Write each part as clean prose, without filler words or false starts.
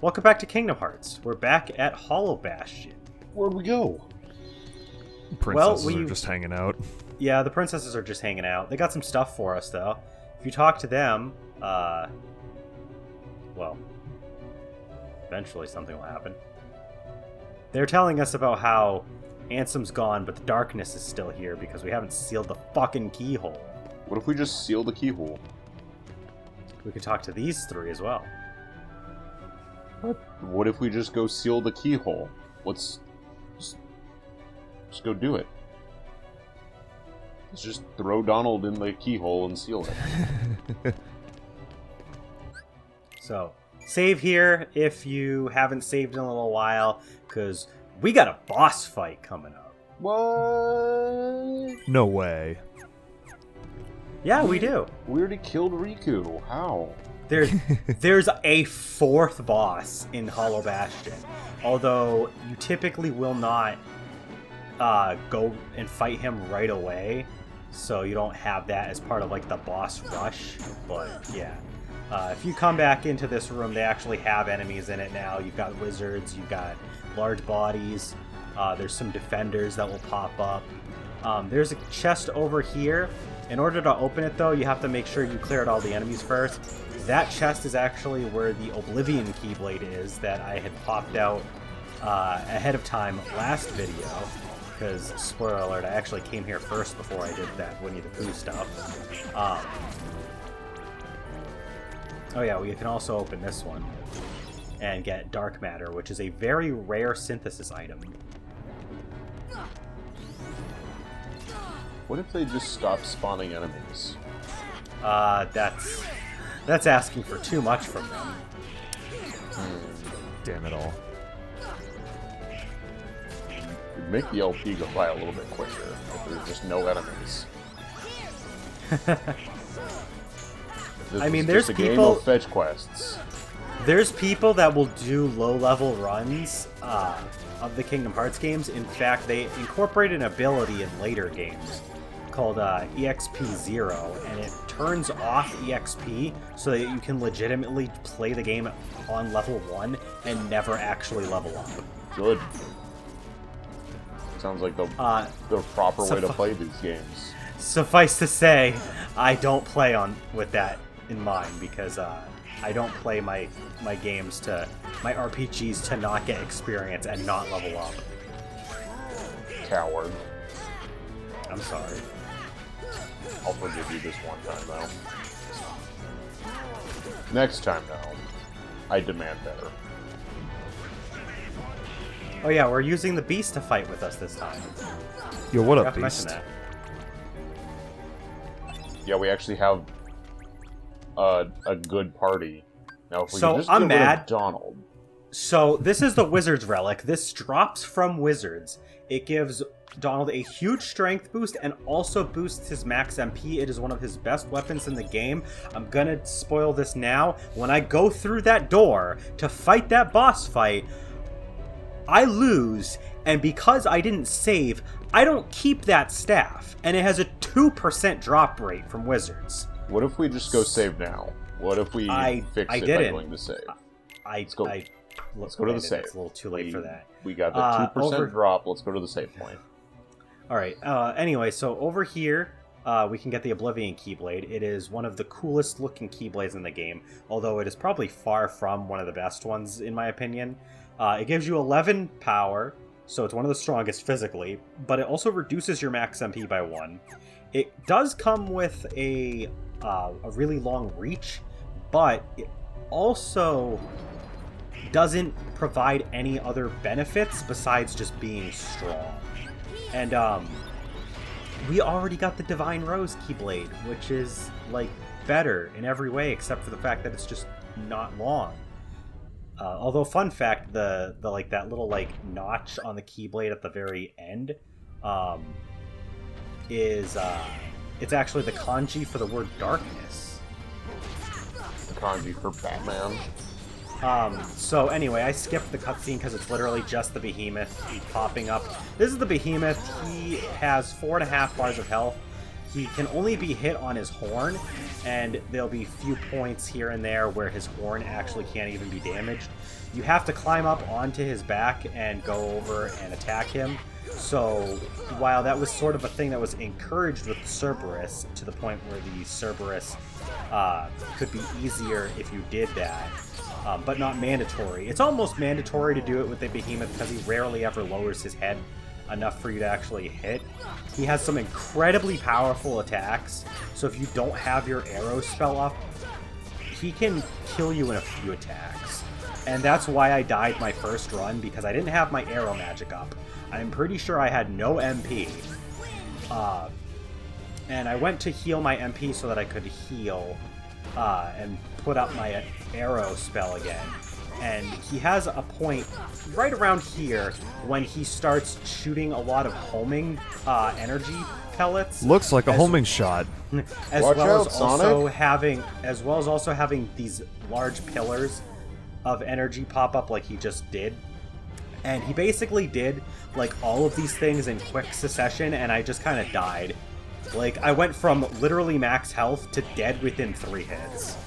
Welcome back to Kingdom Hearts. We're back at Hollow Bastion. Where'd we go? Princesses are just hanging out. Yeah, the princesses are just hanging out. They got some stuff for us, though. If you talk to them, well, eventually something will happen. They're telling us about how Ansem's gone, but the darkness is still here because we haven't sealed the fucking keyhole. What if we just seal the keyhole? We could talk to these three as well. What if we just go seal the keyhole? Let's just go do it. Let's just throw Donald in the keyhole and seal it. So, save here if you haven't saved in a little while, because we got a boss fight coming up. What? No way. Yeah, we do. We already killed Riku. How? There's a fourth boss in Hollow Bastion, although you typically will not go and fight him right away, so you don't have that as part of like the boss rush. But yeah, if you come back into this room, they actually have enemies in it now. You've got wizards, you've got large bodies, there's some defenders that will pop up. There's a chest over here. In order to open it though, you have to make sure you cleared all the enemies first. That chest is actually where the Oblivion Keyblade is that I had popped out ahead of time last video. Because, spoiler alert, I actually came here first before I did that Winnie the Pooh stuff. Oh yeah, we can also open this one and get Dark Matter, which is a very rare synthesis item. What if they just stop spawning enemies? That's asking for too much from them. Damn it all. It'd make the LP go by a little bit quicker if there's just no enemies. I mean, there's there's game people. of fetch quests. There's people that will do low-level runs of the Kingdom Hearts games. In fact, they incorporate an ability in later games called EXP0, and it turns off EXP so that you can legitimately play the game on level 1 and never actually level up. Good. Sounds like the proper way to play these games. Suffice to say, I don't play with that in mind because I don't play my games my RPGs to not get experience and not level up. Coward. I'm sorry. I'll forgive you this one time, though. Next time, though, I demand better. Oh yeah, we're using the Beast to fight with us this time. Yo, what Forgot up, to mention Beast? that. Yeah, we actually have a good party. Now, if we So, can just I'm get rid of mad. Donald. So this is the Wizard's Relic. This drops from Wizards. It gives Donald a huge strength boost and also boosts his max MP. It is one of his best weapons in the game. I'm gonna spoil this now. When I go through that door to fight that boss fight, I lose, and because I didn't save, I don't keep that staff, and it has a 2% drop rate from Wizards. What if we just go save now? What if we fix it by going to save? Let's go to the save. It's a little too late for that. We got the 2% drop. Let's go to the save point. Alright, anyway, so over here, we can get the Oblivion Keyblade. It is one of the coolest looking Keyblades in the game, although it is probably far from one of the best ones, in my opinion. It gives you 11 power, so it's one of the strongest physically, but it also reduces your max MP by 1. It does come with a really long reach, but it also doesn't provide any other benefits besides just being strong. And we already got the Divine Rose Keyblade, which is like better in every way except for the fact that it's just not long. Although, fun fact, the like that little like notch on the Keyblade at the very end is it's actually the kanji for the word darkness. The kanji for Batman. So anyway, I skipped the cutscene because it's literally just the Behemoth popping up. This is the Behemoth. He has 4.5 bars of health. He can only be hit on his horn, and there'll be few points here and there where his horn actually can't even be damaged. you have to climb up onto his back and go over and attack him. So while that was sort of a thing that was encouraged with Cerberus, to the point where the Cerberus could be easier if you did that, but not mandatory. It's almost mandatory to do it with the Behemoth because he rarely ever lowers his head enough for you to actually hit. He has some incredibly powerful attacks, so if you don't have your arrow spell up, he can kill you in a few attacks. And that's why I died my first run, because I didn't have my arrow magic up. I'm pretty sure I had no MP. And I went to heal my MP so that I could heal and put up my arrow spell again. And he has a point right around here when he starts shooting a lot of homing energy pellets. Looks like a homing shot. As well as also having these large pillars of energy pop up like he just did. And he basically did like all of these things in quick succession, and I just kind of died. Like, I went from literally max health to dead within 3 hits.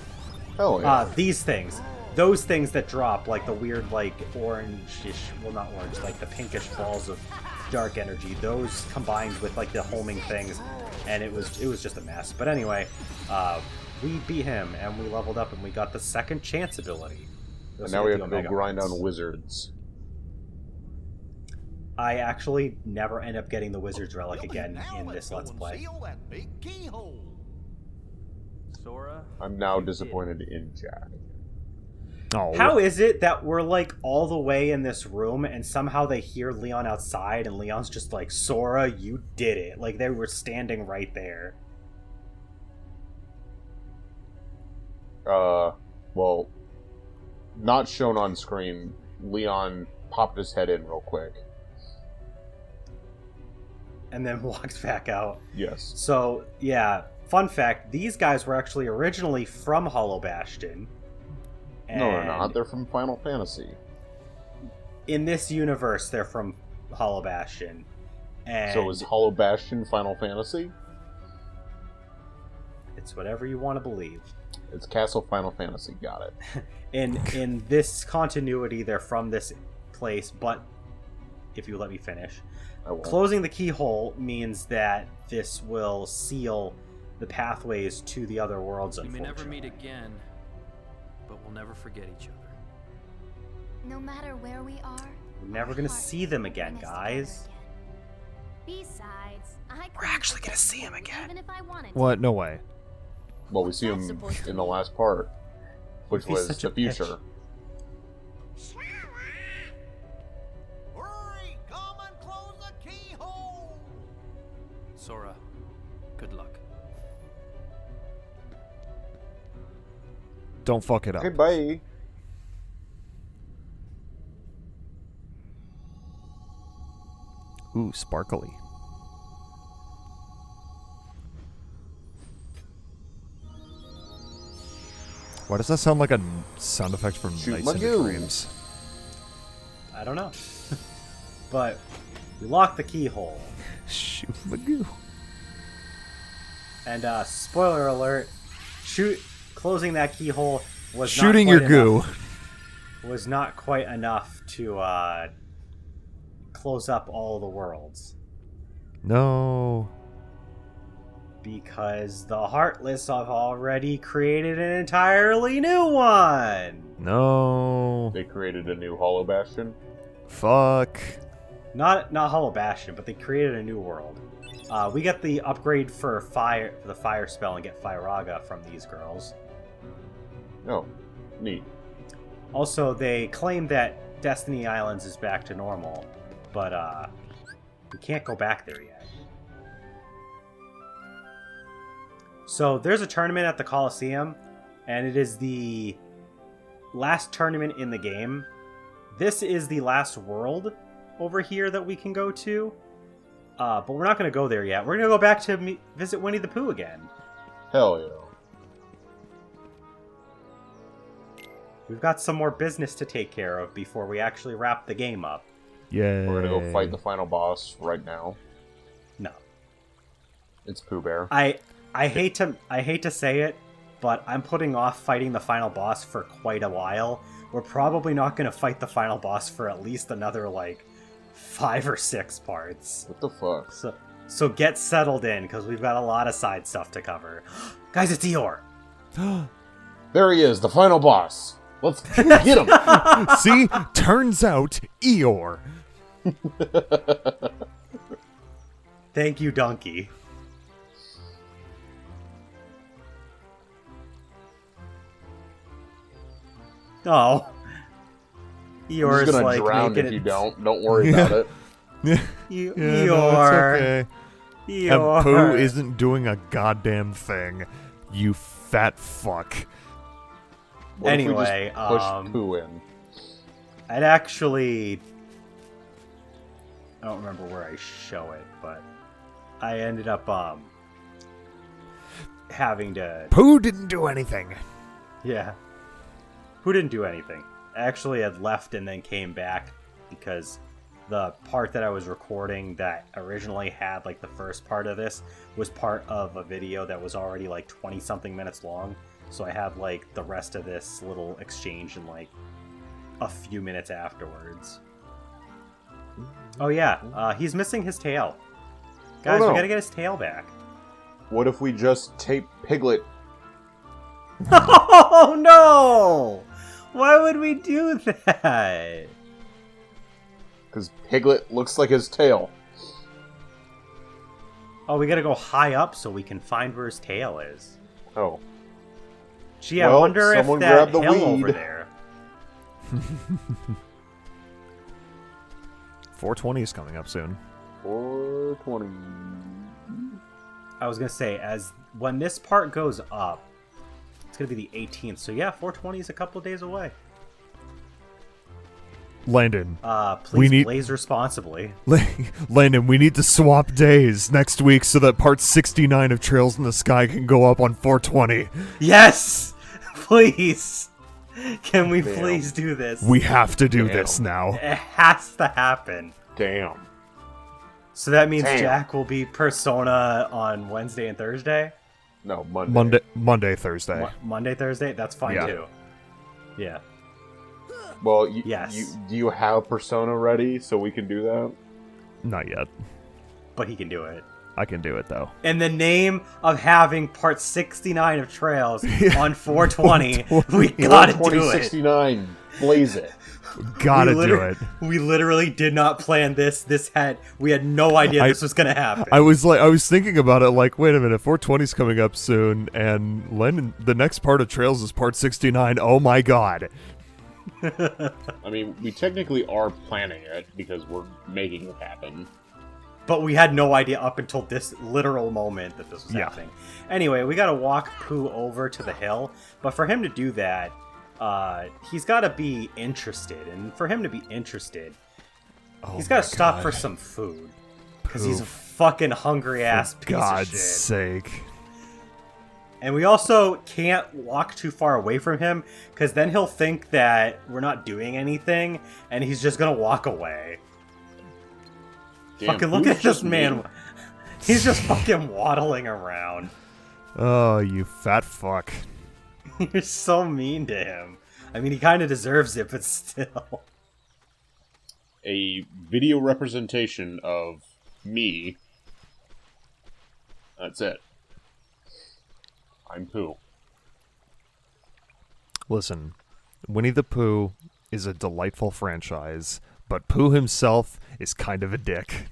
Oh yeah. These things. Those things that drop, like the weird, like, orangish, well, not orange, like the pinkish balls of dark energy, those combined with, like, the homing things, and it was just a mess. But anyway, we beat him, and we leveled up, and we got the second chance ability. And now we have to go grind on wizards. I actually never end up getting the Wizard's Relic again in this Let's Play. I'm now disappointed in Jack. Oh. How is it that we're, like, all the way in this room, and somehow they hear Leon outside, and Leon's just like, Sora, you did it. Like, they were standing right there. Well, not shown on screen, Leon popped his head in real quick. And then walked back out. Yes. So, yeah, fun fact, these guys were actually originally from Hollow Bastion. No, they're not. They're from Final Fantasy. In this universe, they're from Hollow Bastion. And so is Hollow Bastion Final Fantasy? It's whatever you want to believe. It's Castle Final Fantasy. Got it. In this continuity, they're from this place, but if you let me finish, closing the keyhole means that this will seal the pathways to the other worlds. We may never meet again, but we'll never forget each other. No matter where we are, we're never gonna see them again, guys. Besides, we're actually gonna see him again. Even if I wanted to. What? No way. Well, we see him in the last part, which was the future. Hurry! Come and close the keyhole! Sora, good luck. Don't fuck it up. Okay, bye. Ooh, sparkly. Why does that sound like a sound effect from Nights into Dreams? I don't know. But we locked the keyhole. Shoot Magoo. And spoiler alert, closing that keyhole was shooting not your quite goo was not quite enough to close up all the worlds. No. Because the Heartless have already created an entirely new one. No. They created a new Hollow Bastion. Fuck. Not Hollow Bastion, but they created a new world. We got the upgrade for the fire spell and get Firaga from these girls. Oh, neat. Also, they claim that Destiny Islands is back to normal, but we can't go back there yet. So there's a tournament at the Coliseum, and it is the last tournament in the game. This is the last world over here that we can go to, but we're not going to go there yet. We're going to go back to visit Winnie the Pooh again. Hell yeah. We've got some more business to take care of before we actually wrap the game up. Yeah. We're going to go fight the final boss right now. No. It's Pooh Bear. I hate to say it, but I'm putting off fighting the final boss for quite a while, we're probably not going to fight the final boss for at least another, like, 5 or 6 parts. What the fuck? So get settled in, because we've got a lot of side stuff to cover. Guys, it's Eeyore! There he is, the final boss. Let's get him! See? Turns out, Eeyore. Thank you, Donkey. Oh. Eeyore's gonna like drown if you don't. Don't worry about it. Eeyore. No, it's okay. Eeyore. And Pooh isn't doing a goddamn thing. You fat fuck. What anyway, if we just push Pooh in? I'd actually... I don't remember where I show it, but I ended up having to... Pooh didn't do anything. Yeah. Who didn't do anything? I actually had left and then came back because the part that I was recording that originally had like the first part of this was part of a video that was already like 20 something minutes long. So I have like the rest of this little exchange in like a few minutes afterwards. Oh yeah, he's missing his tail. Guys, we gotta get his tail back. What if we just tape Piglet? Oh no! Why would we do that? Because Piglet looks like his tail. Oh, we gotta go high up so we can find where his tail is. Oh. Gee, I wonder if that hill over there... 420 is coming up soon. 420. I was gonna say, when this part goes up, it's gonna be the 18th. So yeah, 420 is a couple days away. Landon. Please blaze responsibly. Landon, we need to swap days next week so that part 69 of Trails in the Sky can go up on 420. Yes! Please! Can we please do this? We have to do this now. It has to happen. Damn. So that means Jack will be Persona on Wednesday and Thursday? No, Monday. Monday, Thursday. Monday, Thursday? That's fine too. Yeah. Well, yes. Do you have Persona ready so we can do that? Not yet. But he can do it. I can do it, though. In the name of having part 69 of Trails on 420, we gotta do it. 2069, blaze it. Gotta do it. We literally did not plan this. We had no idea this was gonna happen. I was thinking about it like, wait a minute, 420's coming up soon, and Lennon, the next part of Trails is part 69. Oh my god. I mean, we technically are planning it because we're making it happen. But we had no idea up until this literal moment that this was happening. Anyway, we gotta walk Pooh over to the hill. But for him to do that, he's gotta be interested. And for him to be interested, he's gotta stop for some food. Because he's a fucking hungry ass piece of shit. For God's sake. And we also can't walk too far away from him, because then he'll think that we're not doing anything, and he's just gonna walk away. Damn, fucking look at this man. He's just fucking waddling around. Oh, you fat fuck. You're so mean to him. I mean, he kind of deserves it, but still. A video representation of me. That's it. I'm Pooh. Listen, Winnie the Pooh is a delightful franchise, but Pooh himself is kind of a dick.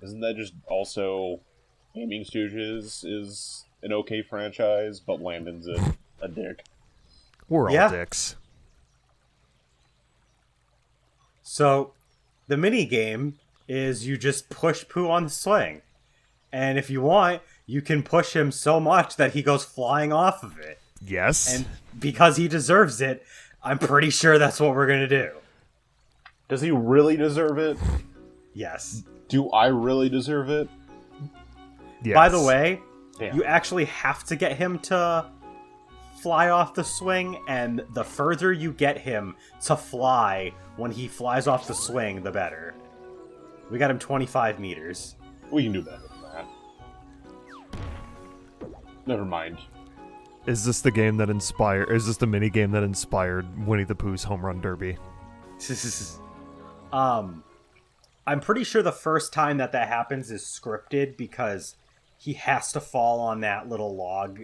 Isn't that just also Gaming Stooges is an okay franchise, but Landon's a dick? We're all dicks. So, the mini game is you just push Pooh on the swing. And if you want, you can push him so much that he goes flying off of it. Yes. And because he deserves it, I'm pretty sure that's what we're going to do. Does he really deserve it? Yes. Do I really deserve it? Yes. By the way, Damn. you actually have to get him to fly off the swing, and the further you get him to fly when he flies off the swing, the better. We got him 25 meters. We can do better than that. Never mind. Is this the game that inspired? Is this the mini game that inspired Winnie the Pooh's Home Run Derby? I'm pretty sure the first time that happens is scripted because he has to fall on that little log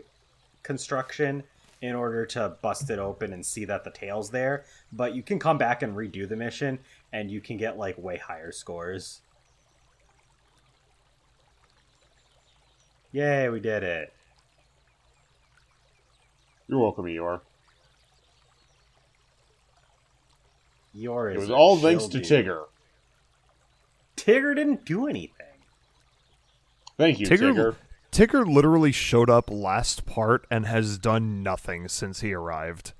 construction in order to bust it open and see that the tail's there. But you can come back and redo the mission, and you can get, like, way higher scores. Yay, we did it. You're welcome, Eeyore. Eeyore is It was a all chill thanks to dude. Tigger. Tigger didn't do anything. Thank you, Tigger. Tigger literally showed up last part and has done nothing since he arrived.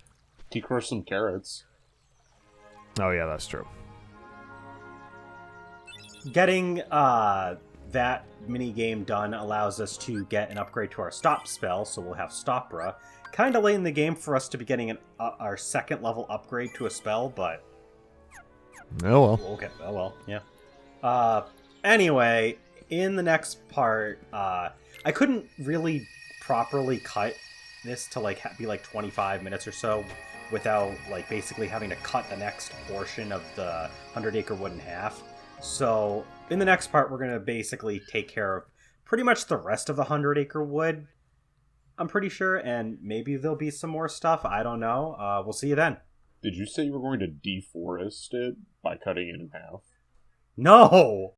He crushed some carrots. Oh yeah, that's true. Getting that mini game done allows us to get an upgrade to our stop spell, so we'll have Stopra. Kind of late in the game for us to be getting our second level upgrade to a spell, but Oh well. okay. Oh well, yeah. Anyway, in the next part, I couldn't really properly cut this to like be like 25 minutes or so without like basically having to cut the next portion of the 100-acre wood in half. So in the next part, we're going to basically take care of pretty much the rest of the 100-acre wood, I'm pretty sure, and maybe there'll be some more stuff. I don't know. We'll see you then. Did you say you were going to deforest it by cutting it in half? No!